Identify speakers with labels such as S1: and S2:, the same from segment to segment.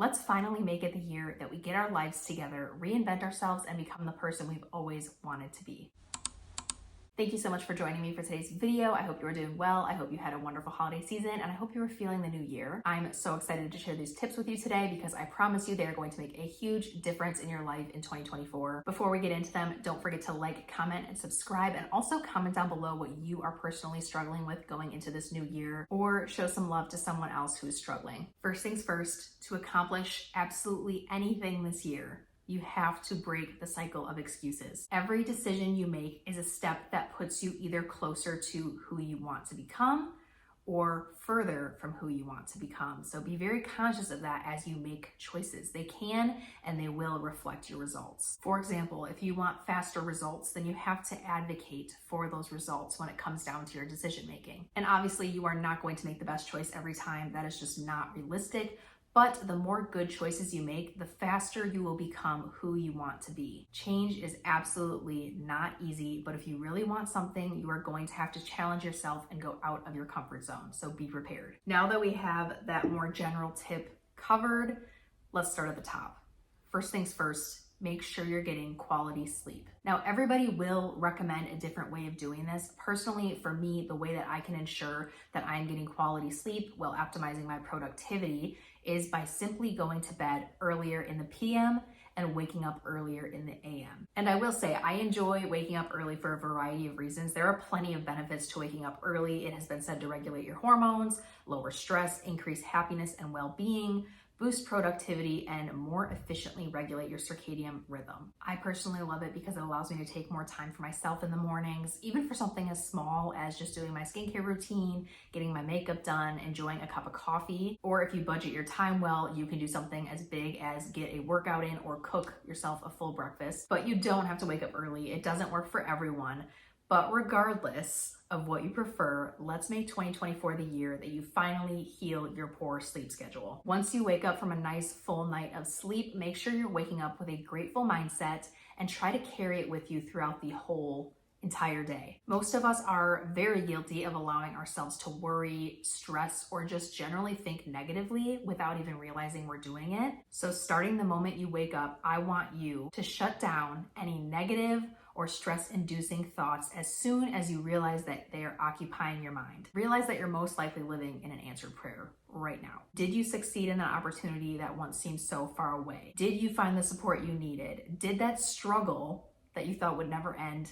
S1: Let's finally make it the year that we get our lives together, reinvent ourselves, and become the person we've always wanted to be. Thank you so much for joining me for today's video. I hope you are doing well. I hope you had a wonderful holiday season, and I hope you are feeling the new year. I'm so excited to share these tips with you today because I promise you they are going to make a huge difference in your life in 2024. Before we get into them, don't forget to like, comment, and subscribe, and also comment down below what you are personally struggling with going into this new year, or show some love to someone else who is struggling. First things first, to accomplish absolutely anything this year, you have to break the cycle of excuses. Every decision you make is a step that puts you either closer to who you want to become or further from who you want to become. So be very conscious of that as you make choices. They can and they will reflect your results. For example, if you want faster results, then you have to advocate for those results when it comes down to your decision making. And obviously you are not going to make the best choice every time. That is just not realistic. But the more good choices you make, the faster you will become who you want to be. Change is absolutely not easy, but if you really want something, you are going to have to challenge yourself and go out of your comfort zone. So be prepared. Now that we have that more general tip covered, let's start at the top. First things first, make sure you're getting quality sleep. Now, everybody will recommend a different way of doing this. Personally, for me, the way that I can ensure that I'm getting quality sleep while optimizing my productivity is by simply going to bed earlier in the PM and waking up earlier in the AM. And I will say, I enjoy waking up early for a variety of reasons. There are plenty of benefits to waking up early. It has been said to regulate your hormones, lower stress, increase happiness and well-being, boost productivity, and more efficiently regulate your circadian rhythm. I personally love it because it allows me to take more time for myself in the mornings, even for something as small as just doing my skincare routine, getting my makeup done, enjoying a cup of coffee. Or if you budget your time well, you can do something as big as get a workout in or cook yourself a full breakfast. But you don't have to wake up early. It doesn't work for everyone. But regardless of what you prefer, let's make 2024 the year that you finally heal your poor sleep schedule. Once you wake up from a nice full night of sleep, make sure you're waking up with a grateful mindset and try to carry it with you throughout the whole entire day. Most of us are very guilty of allowing ourselves to worry, stress, or just generally think negatively without even realizing we're doing it. So starting the moment you wake up, I want you to shut down any negative or stress-inducing thoughts as soon as you realize that they are occupying your mind. Realize that you're most likely living in an answered prayer right now. Did you succeed in that opportunity that once seemed so far away? Did you find the support you needed? Did that struggle that you thought would never end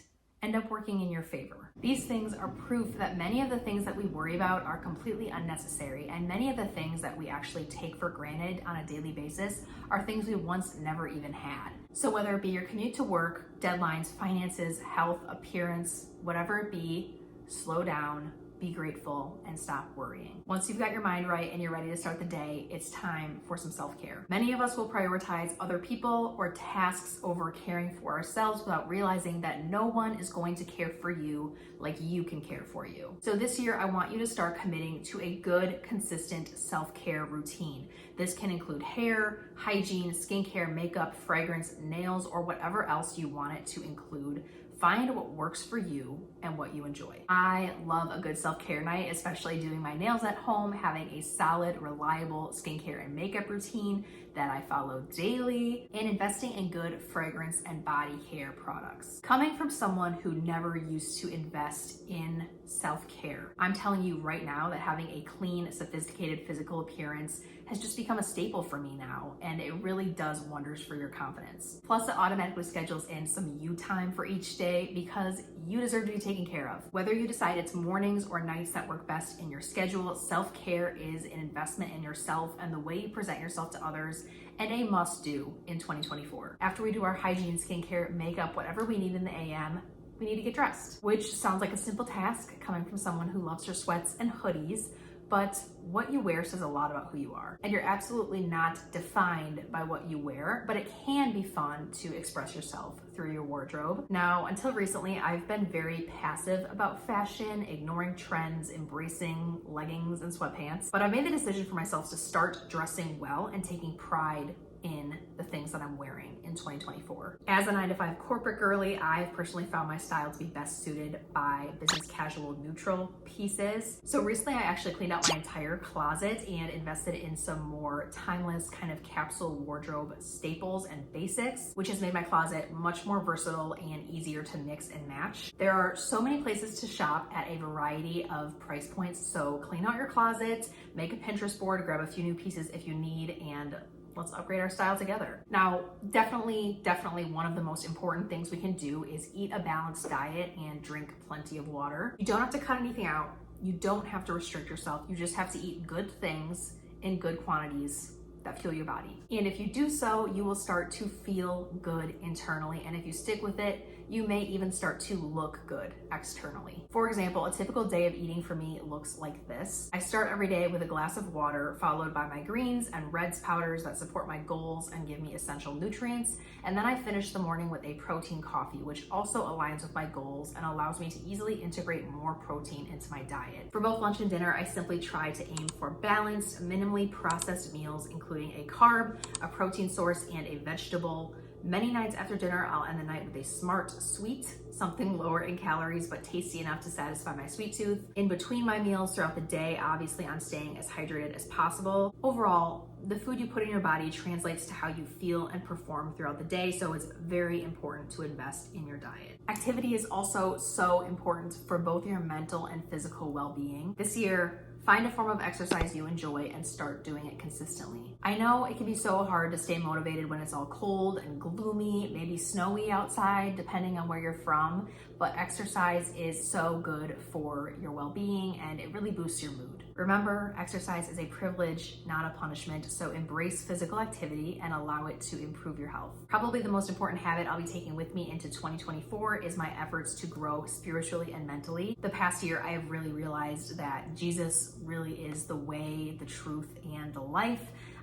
S1: up working in your favor? These things are proof that many of the things that we worry about are completely unnecessary, and many of the things that we actually take for granted on a daily basis are things we once never even had. So whether it be your commute to work, deadlines, finances, health, appearance, whatever it be, slow down, be grateful, and stop worrying. Once you've got your mind right and you're ready to start the day, it's time for some self-care. Many of us will prioritize other people or tasks over caring for ourselves without realizing that no one is going to care for you like you can care for you. So this year, I want you to start committing to a good, consistent self-care routine. This can include hair, hygiene, skincare, makeup, fragrance, nails, or whatever else you want it to include. Find what works for you and what you enjoy. I love a good self-care night, especially doing my nails at home, having a solid, reliable skincare and makeup routine that I follow daily, and investing in good fragrance and body care products. Coming from someone who never used to invest in self-care, I'm telling you right now that having a clean, sophisticated physical appearance has just become a staple for me now, and it really does wonders for your confidence. Plus, it automatically schedules in some you time for each day because you deserve to be taken care of. Whether you decide it's mornings or nights that work best in your schedule, self-care is an investment in yourself and the way you present yourself to others, and a must-do in 2024. After we do our hygiene, skincare, makeup, whatever we need in the AM, we need to get dressed, which sounds like a simple task coming from someone who loves her sweats and hoodies, but what you wear says a lot about who you are. And you're absolutely not defined by what you wear, but it can be fun to express yourself through your wardrobe. Now, until recently, I've been very passive about fashion, ignoring trends, embracing leggings and sweatpants, but I made the decision for myself to start dressing well and taking pride in the things that I'm wearing in 2024. As a 9-to-5 corporate girly, I've personally found my style to be best suited by business casual neutral pieces. So recently I actually cleaned out my entire closet and invested in some more timeless kind of capsule wardrobe staples and basics, which has made my closet much more versatile and easier to mix and match. There are so many places to shop at a variety of price points, so clean out your closet, make a Pinterest board, grab a few new pieces if you need, and let's upgrade our style together. Now, definitely one of the most important things we can do is eat a balanced diet and drink plenty of water. You don't have to cut anything out. You don't have to restrict yourself. You just have to eat good things in good quantities that fuel your body. And if you do so, you will start to feel good internally. And if you stick with it, you may even start to look good externally. For example, a typical day of eating for me looks like this. I start every day with a glass of water, followed by my greens and reds powders that support my goals and give me essential nutrients. And then I finish the morning with a protein coffee, which also aligns with my goals and allows me to easily integrate more protein into my diet. For both lunch and dinner, I simply try to aim for balanced, minimally processed meals, including a carb, a protein source, and a vegetable. Many nights after dinner, I'll end the night with a smart sweet, something lower in calories but tasty enough to satisfy my sweet tooth. In between my meals throughout the day, obviously I'm staying as hydrated as possible. Overall, the food you put in your body translates to how you feel and perform throughout the day, so it's very important to invest in your diet. Activity is also so important for both your mental and physical well-being. This year, find a form of exercise you enjoy and start doing it consistently. I know it can be so hard to stay motivated when it's all cold and gloomy, maybe snowy outside, depending on where you're from, but exercise is so good for your well-being and it really boosts your mood. Remember, exercise is a privilege, not a punishment, so embrace physical activity and allow it to improve your health. Probably the most important habit I'll be taking with me into 2024 is my efforts to grow spiritually and mentally. The past year, I have really realized that Jesus really is the way, the truth, and the life.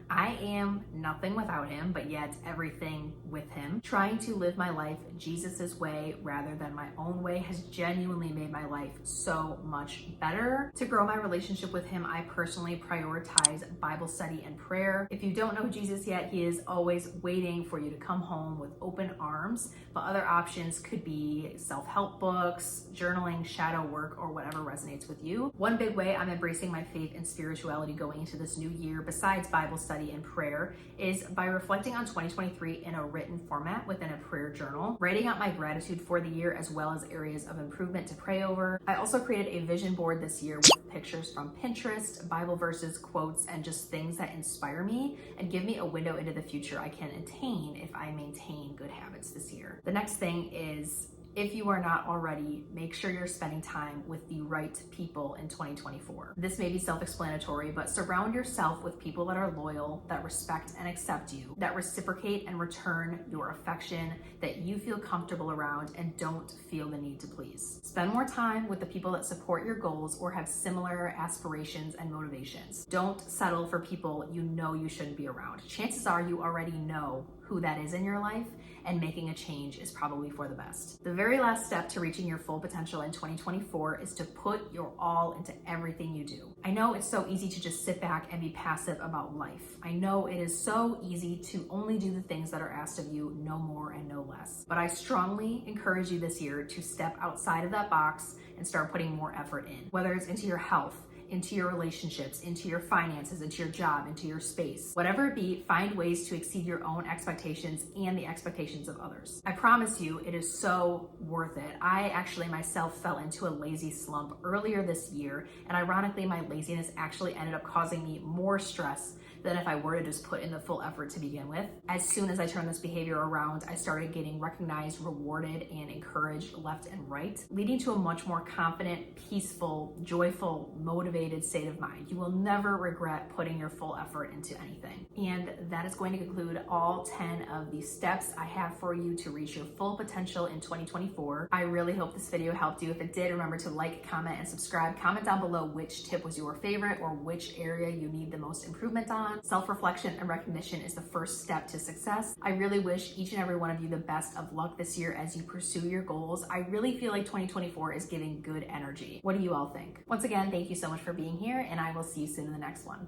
S1: I am nothing without him, but yet everything with him. Trying to live my life Jesus's way rather than my own way has genuinely made my life so much better. To grow my relationship with him, I personally prioritize Bible study and prayer. If you don't know Jesus yet, he is always waiting for you to come home with open arms, but other options could be self-help books, journaling, shadow work, or whatever resonates with you. One big way I'm embracing my faith and spirituality going into this new year, besides Bible study and prayer, is by reflecting on 2023 in a written format within a prayer journal, writing out my gratitude for the year as well as areas of improvement to pray over. I also created a vision board this year with pictures from Pinterest, Bible verses, quotes, and just things that inspire me and give me a window into the future I can attain if I maintain good habits this year. The next thing is, if you are not already, make sure you're spending time with the right people in 2024. This may be self-explanatory, but surround yourself with people that are loyal, that respect and accept you, that reciprocate and return your affection, that you feel comfortable around and don't feel the need to please. Spend more time with the people that support your goals or have similar aspirations and motivations. Don't settle for people you know you shouldn't be around. Chances are you already know who that is in your life, and making a change is probably for the best. The very last step to reaching your full potential in 2024 is to put your all into everything you do. I know it's so easy to just sit back and be passive about life. I know it is so easy to only do the things that are asked of you, no more and no less. But I strongly encourage you this year to step outside of that box and start putting more effort in, whether it's into your health, into your relationships, into your finances, into your job, into your space. Whatever it be, find ways to exceed your own expectations and the expectations of others. I promise you, it is so worth it. I actually myself fell into a lazy slump earlier this year, and ironically, my laziness actually ended up causing me more stress than if I were to just put in the full effort to begin with. As soon as I turned this behavior around, I started getting recognized, rewarded, and encouraged left and right, leading to a much more confident, peaceful, joyful, motivated state of mind. You will never regret putting your full effort into anything. And that is going to conclude all 10 of the steps I have for you to reach your full potential in 2024. I really hope this video helped you. If it did, remember to like, comment, and subscribe. Comment down below which tip was your favorite or which area you need the most improvement on. Self-reflection and recognition is the first step to success. I really wish each and every one of you the best of luck this year as you pursue your goals. I really feel like 2024 is giving good energy. What do you all think? Once again, thank you so much for being here, and I will see you soon in the next one.